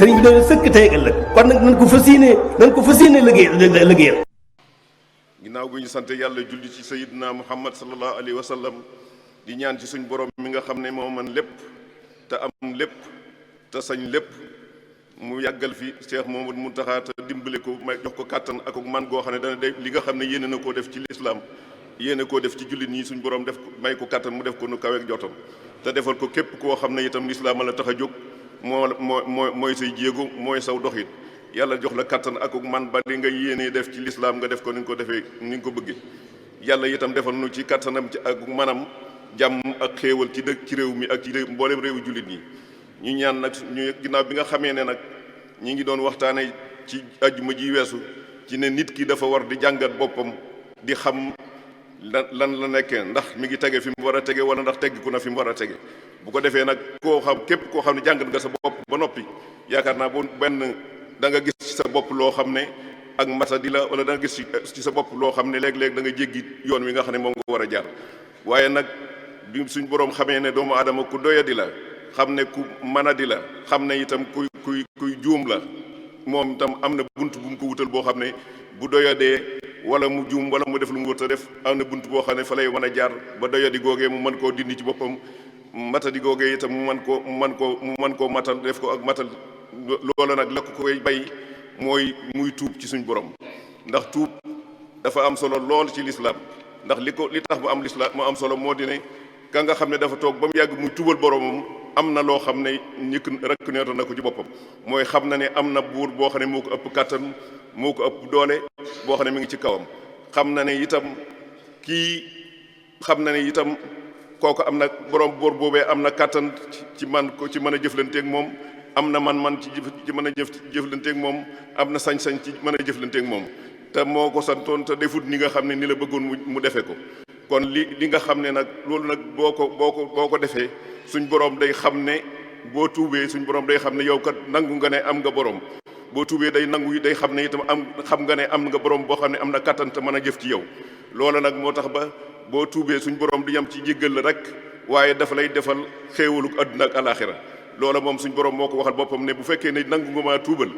sëriñ bi doon sëkk tey ak ëllëg kon nag nañ ko fas yéene liggéeyal. ginnaaw gu ñu sant yàlla julli ci sayyidina muhammad sallallahu alayhi wa sallam di ñaan ci suñ borom mi nga xam ne moo man lépp te am lépp te sañ lépp mu yàggal fi Cheikh Mouhamadou Mountakha te dimbale ko may jox ko kàttan ak man goo xam ne dana day li nga xam ne yéene na koo def ci lislaam yéene koo def ci jullit ñi suñ borom def may ko kàttan mu def ko nu kaweek jotam te defal ko képp koo xam ne itam lislaam la tax a jóg mooy say jéego mooy saw doxin yàlla jox la kàttan ak man ba li nga yéenee def ci lislaam nga def ko ni nga ko defee ni nga ko bëggee yàlla itam defal nu ci kàttanam ci ak manam jàmm ak xéewal ci dëkk ci réew mi ak ci mboolem réewu jullit ñi ñu ñaan nag ñu ginnaaw bi nga xamee ne nag ñi ngi doon waxtaane ci ajjuma ji weesu ci ne nit ki dafa war di jàngat boppam di xam lan la nekkee ndax mi ngi tege fi mu war a tege wala ndax teggiku na fi mu war a tege bu ko defee nag képp koo xam ne jàngat nga sa bopp ba noppi yaakaar naa bu benn da nga gis ci sa bopp loo xam ne ak matadi la wala da nga gis ci sa bopp loo xam ne léeg-léeg da nga jéggi yoon wi nga xam ne moom nga war a jaar waaye nag bi suñ boroom xamee ne doomu aadama ku doyadi la xam ne ku manadi la xam ne itam kuy juum la moom itam am na bunt bu mu ko wutal boo xam ne bu doyadee wala mu juum wala mu def lu mu war a def am na bunt boo xam ne fa lay mën a jaar ba doyadi googee mu mën koo dindi ci boppam matadi googee itam mu mën koo matal def ko ak matal loola nag la ko koy bay mooy muy tuub ci suñ borom ndax tuub dafa am solo lool ci lislaam ndax li tax mu am solo moo di ne ka nga xam ne dafa toog ba mu yàgg muy tuubal boromam am na loo xam ne reconnaître na ko ci boppam mooy xam na ne am na buur boo xam ne moo ko ëpp kàttan moo ko ëpp doole boo xam ne mi ngi ci kawam xam na ne itam kooku am na borom buur boobee am na kàttan ci mën a jëflanteeg moom am na man ci mën a jëflanteeg moom am na sañ-sañ ci mën a jëflanteeg moom te moo ko santoon te defut ni nga xam ne ni la bëggoon mu defee ko kon li nga xam ne nag loolu nag boo ko defee suñ borom day xam ne boo tuubee suñ borom day xam ne yow kat nangu nga ne am nga borom boo tuubee day xam ne itam xam nga ne am nga borom boo xam ne am na kattan te mën a jëf ci yow loola nag moo tax ba boo tuubee suñ borom du yam ci jéggal la rek waaye dafa lay defal xéewaluk àdduna ak alaxira loola moom suñ borom moo ko waxal boppam ne bu fekkee ne nangu nga maa tuubal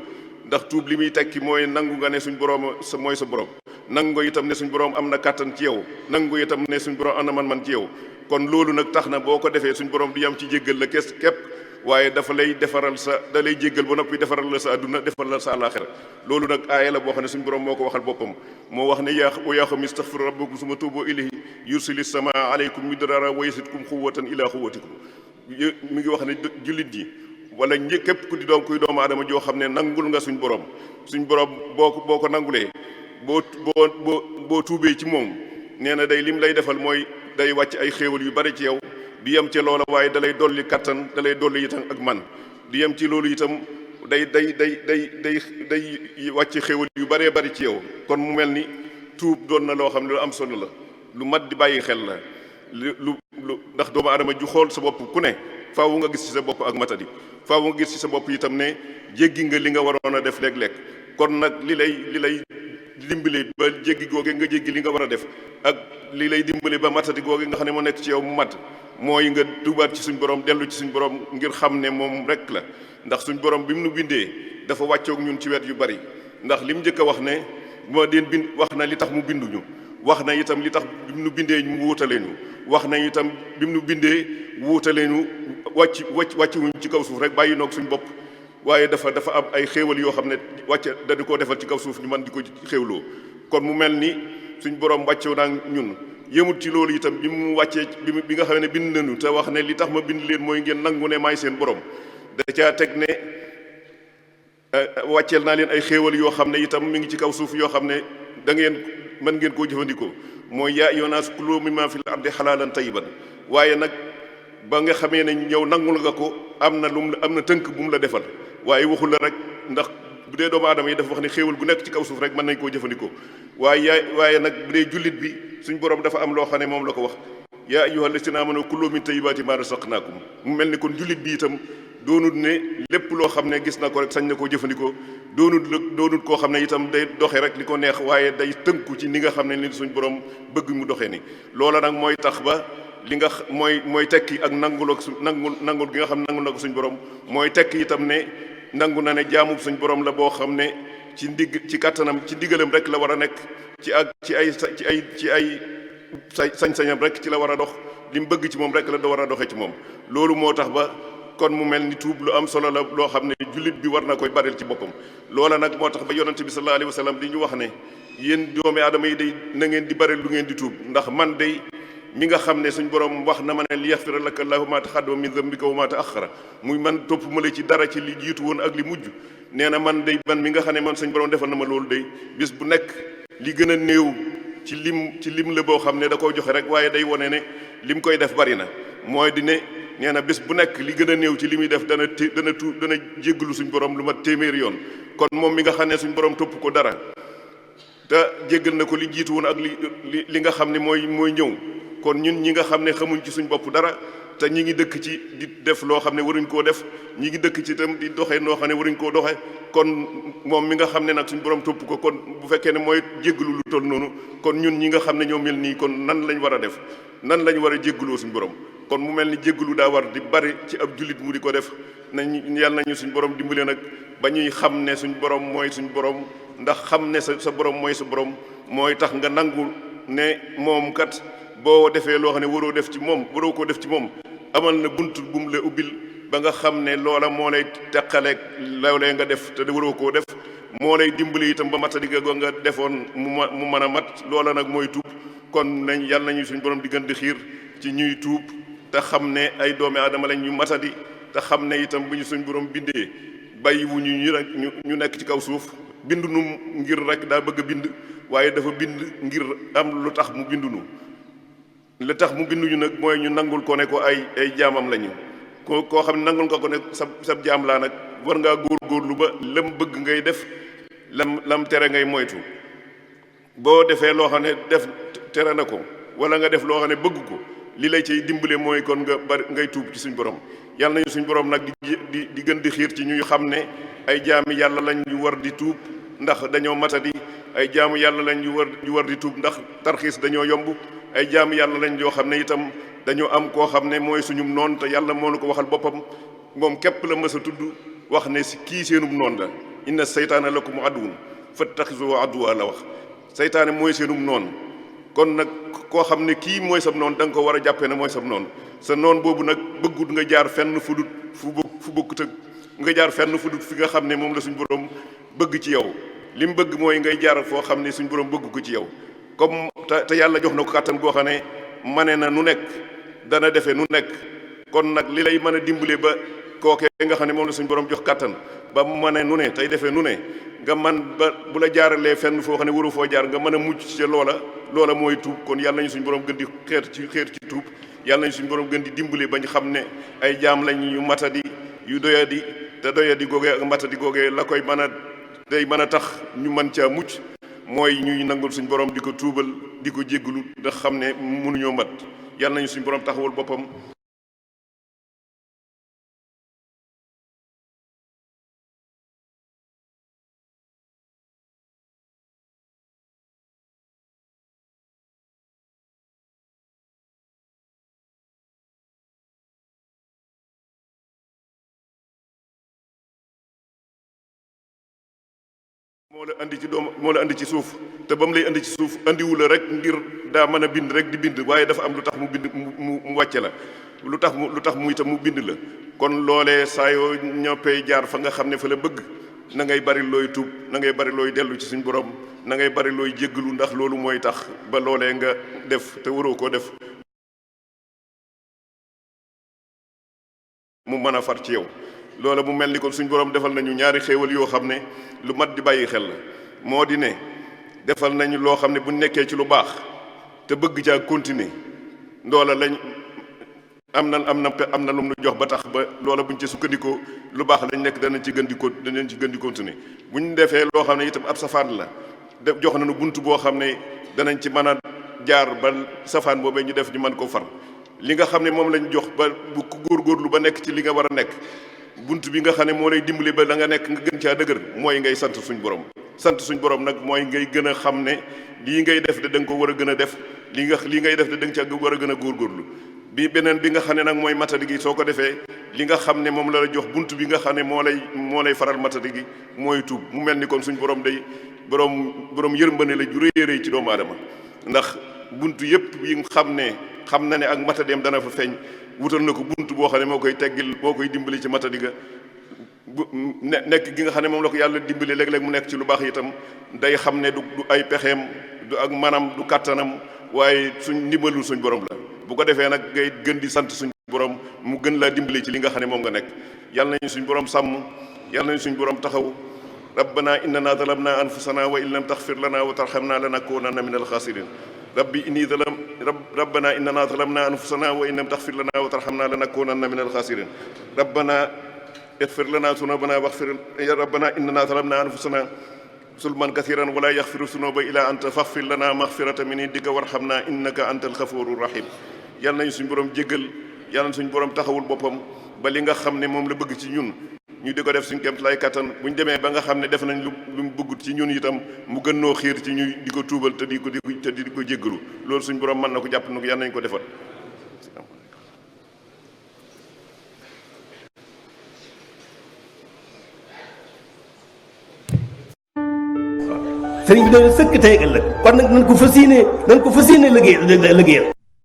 ndax tuub li muy tekki mooy nangu nga ne suñ borom mooy sa borom nangu nga itam ne suñ borom am na kàttan ci yow nangu itam ne suñ borom am na man ci yow kon loolu nag tax na boo ko defee suñ borom du yam ci jéggal la képp waaye dafa lay da lay jéggal ba noppi defaral la sa àdduna defaral la sa alaxira loolu nag aaya la boo xam ne suñ borom moo ko waxal boppam moo wax ne yaa qawmi istaghfiru rabbakum summa tuubu ilayhi yursilis samaa aleykum midrara wa yazidkum quwwatan ila quwwatikum mi ngi wax ne jullit yi wala képp ku di kuy doomu aadama joo xam ne nangul nga suñ borom boo ko nangulee boo tuubee ci moom nee na day lim lay defal mooy day wàcc ay xéewal yu bari ci yow di yem ci loola waaye da lay dolli kattan da lay dolli itam ak man di yem ci loolu itam day wàcc xéewal yu bëree bari ci yow kon mu mel ni tuub doon na loo xam ne lu am solo la lu mat di bàyyi xel la lu ndax doomu aadama ju xool sa bopp ku ne faaw nga gis ci sa bopp ak matadi faaw nga gis ci sa bopp itam ne jéggi nga li nga waroon a def léeg-léeg kon nag li lay dimbali ba jéggi googe nga jéggi li nga war a def ak li lay dimbali ba matadi googe nga xam ne moo nekk ci yow mu mat mooy nga tuubaat ci suñ borom dellu ci suñ borom ngir xam ne moom rek la ndax suñ borom bi mu nu bindee dafa wàccoog ñun ci wet yu bari ndax li mu njëkk a wax ne moo deen bind wax na li tax mu binduñu wax na itam li tax bi mu nu bindee mu wuutale ñu wax na itam bi mu nu bindee wuutale ñu wàcc wuñ ci kaw suuf rek bàyyi noog suñ bopp waaye dafa am ay xéewal yoo xam ne wàcce da di koo defal ci kaw suuf ñu mën di ko xéewloo kon mu mel ni suñ borom wàccew naa ñun yëmut ci loolu itam bi mu wàccee bi nga xam ne bind nañu te wax ne li tax ma bind leen mooy ngeen nangu ne maay seen borom da caa teg ne wàcceel naa leen ay xéewal yoo xam ne itam mi ngi ci kaw suuf yoo xam ne da ngeen mën ngeen koo jëfandikoo mooy yaa ayyuhan naas kulu mimmaa fil ardi halaalan tayyiban waaye nag ba nga xamee ne ñëw nangul nga ko am na tënk bu mu la defal waaye waxul la rek ndax bu dee doomu aadama yi dafa wax ne xéewal gu nekk ci kaw suuf rek mën nañ koo jëfandikoo waaye nag bu dee jullit bi suñ borom dafa am loo xam ne moom la ko wax yaa ayyuhal lazina aamanu kulu min tayyibaati maa razaqnaakum mu mel ni kon jullit bi itam doonut ne lépp loo xam ne gis na ko rek sañ na koo jëfandikoo doonut koo xam ne itam day doxe rek li ko neex waaye day tënku ci ni nga xam ne ni suñ borom bëgg mu doxee ni loola nag mooy tax ba li nga mooy tekki ak nangul gi nga xam ne nangul na ko suñ borom mooy tekki itam ne nangu na ne jaamu suñ borom la boo xam ne ci kàttanam ci ndigalam rek la war a nekk ci ay sañ-sañam rek ci la war a dox li mu bëgg ci moom rek la da war a doxee ci moom. loolu moo tax ba kon mu mel ni tuub lu am solo la loo xam ne jullit bi war na koy baril ci boppam. loola nag moo tax ba yonente bi sallallahu alayhi wa sallam di ñu wax ne yéen doomi aadama yi day na ngeen di baril lu ngeen di tuub, ndax man day mi nga xam ne suñ borom wax na ma ne li yaxfira laka allahu ma taqaddama min dambika wa ma ta'akhkhara, muy man topp ma la ci dara ci li jiitu woon ak li mujj. nee na man day man mi nga xam ne man suñ borom defal na ma loolu day bis bu nekk li gën a néew ci lim la boo xam ne da koo joxe rek, waaye day wone ne lim koy def bari na. mooy di ne nee na bés bu nekk li gën a néew ci li muy def dana jéggalu suñ borom lu mat téeméeri yoon. kon moom mi nga xam ne suñ borom topp ko dara te jéggal na ko li jiitu woon ak li nga xam ne mooy ñëw. kon ñun ñi nga xam ne xamuñ ci suñ bopp dara te ñi ngi dëkk ci di def loo xam ne waruñ koo def, ñi ngi dëkk ci itam di doxee noo xam ne waruñ koo doxe, kon moom mi nga xam ne nag suñ borom topp ko, kon bu fekkee ne mooy jéggalu lu toll noonu, kon ñun ñi nga xam ne ñoo mel nii kon nan lañ war a def, nan lañ war a jéggaloo suñ borom. kon mu mel ni jéggalu daa war di bari ci ab jullit mu di ko def. yàlla nañu suñ borom dimbale nag ba ñuy xam ne suñ borom mooy suñ borom, ndax xam ne sa borom mooy sa borom mooy tax nga nangu ne moom kat boo defee loo xam ne waroo koo def ci moom amal na bunt bu mu la ubbil ba nga xam ne loola moo lay teqaleeg loolee nga def te waroo koo def, moo lay dimbali itam ba matadi nga defoon mu mën a mat. loola nag mooy tuub. kon yàlla nañu suñ borom di gën di xiir ci ñuy tuub te xam ne ay doomi aadama lañ ñu matadi, te xam ne itam bu ñu suñ borom bindee bàyyiwuñu ñu nekk ci kaw suuf bindu nu ngir rek daa bëgg a bind, waaye dafa bind ngir am lu tax mu bindu nu. li tax mu binduñu nag mooy ñu nangul ko ne ko ay jaamam lañu. koo xam ne nangul nga ko ne sab jaam laa nag war ngaa góorgóorlu ba lam bëgg ngay def, lam tere ngay moytu. boo defee loo xam ne tere na ko wala nga def loo xam ne bëgg ko, li lay ciy dimbale mooy kon ngay tuub ci suñ borom. yàlla nañu suñ borom nag di gën di xiir ci ñuy xam ne ay jaami yàlla lañ ñu war di tuub ndax dañoo matadi, ay jaamu yàlla lañ ñu war di tuub ndax tarxiis dañoo yomb, ay jaamu yàlla lañ yoo xam ne itam dañoo am koo xam ne mooy suñum noon te yàlla moo nu ko waxal boppam. moom képp la mës a tudd wax ne si kii seenum noon la. inna seytaana lakum aduwwun fattaxizuhu aduwwa la wax. seytaane mooy seenum noon. kon nag koo xam ne kii mooy sab noon da nga ko war a jàppee ne mooy sab noon. sa noon boobu nag bëggut nga jaar fenn fu bokkut ak nga jaar fenn fu dut fi nga xam ne moom la suñ borom bëgg ci yow. li mu bëgg mooy ngay jaar foo xam ne suñ borom bëgg ko ci yow. comme te yàlla jox na ko kàttan goo xam ne mane na nu nekk dana defee nu nekk. kon nag li lay mën a dimbale ba kookee nga xam ne moom la suñ borom jox kàttan ba mu mane nu ne tey defee nu ne nga man ba bu la jaaralee fenn foo xam ne waru foo jaar nga mën a mucc ci loola mooy tuub. kon yàlla nañu suñ borom gën di xeer ci tuub. yàlla nañu suñ borom gën di dimbale ba ñu xam ne ay jaam lañ yu matadi yu doyadi, te doyadi googee ak matadi googee la koy mën a tax ñu mën caa mucc mooy ñuy nangul suñ borom di ko tuubal di ko jéggalu ndax xam ne mënuñoo mat. yàlla nañu suñ borom taxawul boppam. moo la andi ci suuf te ba mu lay andi ci suuf andiwu la rek ngir daa mën a bind rek di bind, waaye dafa am lu tax mu bind mu wàcce la, lu tax mu itam mu bind la. kon loolee saa yoo ñoppee jaar fa nga xam ne fa la bëgg na ngay bari looy tuub, na ngay bari looy dellu ci suñ borom, na ngay bari looy jéggalu, ndax loolu mooy tax ba loolee nga def te waroo koo def mu mën a far ci yow. loola mu mel ni kon suñ borom defal nañu ñaari xéewal yoo xam ne lu mat di bàyyi xel la. moo di ne defal nañu loo xam ne bu nekkee ci lu baax te bëgg caa continuer loola lañ am na lu mu jox ba tax ba loola buñ ci sukkandikoo lu baax lañ nekk danañ ci gën di continuer. buñ defee loo xam ne itam ab safaan la jox nañu bunt boo xam ne danañ ci mën a jaar ba safaan boobee ñu def ñu mën koo far. li nga xam ne moom lañ jox ba bu góorgóorlu ba nekk ci li nga war a nekk, bunt bi nga xam ne moo lay dimbali ba da nga nekk nga gën caa dëgër mooy ngay sant suñ borom. sant suñ borom nag mooy ngay gën a xam ne lii ngay def de da nga ko war a gën a def, lii ngay def de da nga caa war a gën a góorgóorlu. bi beneen bi nga xam ne nag mooy matadi gi soo ko defee li nga xam ne moom la jox bunt bi nga xam ne moo lay faral matadi gi mooy tuub. mu mel ni kon suñ borom day borom yërmande la ju rëy rëy ci doomu aadama, ndax bunt yëpp yi nga xam na ne ak matadeem dana fa feeñ, wutal na ko bunt boo xam ne moo koy teggil, moo koy dimbali ci matadi ga. nekk gi nga xam ne moom la ko yàlla dimbali léeg-léeg mu nekk ci lu baax itam day xam ne du ay pexeem, du ak manam, du kàttanam, waaye suñ ndimbalul suñ borom la. bu ko defee nag ngay gën di sant suñ borom mu gën laa dimbali ci li nga xam ne moom nga nekk. yàlla nañu suñ borom sàmm, yàlla nañu suñ borom taxaw. rabbana innana zalamna anfusana wa in lam taxfir lana wa tarhamna lanakunanna min alxaasirin. rabbana innana zalamna anfusana wa in lam taxfir lana wa tarhamna lanakunanna min alxaasirin. rabbana اغفر لنا ذنوبنا واغفر يا ربنا إننا ظلمنا أنفسنا ظلما كثيرا ولا يغفر الذنوب إلا أنت فاغفر لنا مغفرة من عندك وارحمنا إنك أنت الغفور الرحيم. yàlla nañu suñu borom jéggal, yàlla na suñu borom taxawul boppam ba li nga xam ne moom la bëgg ci ñun ñu di ko def suñu kéem lay kattan. bu ñu demee ba nga xam ne def nañ lu mu bëggut ci ñun itam mu gën noo xiir ci ñuy di ko tuubal te di ko jéggalu. loolu suñu borom mën na ko, jàpp na ko, yàlla nañu ko defal. sëriñ bi doon sëkk tey ëllëg kon nag nañ ko fas yéene liggéeyal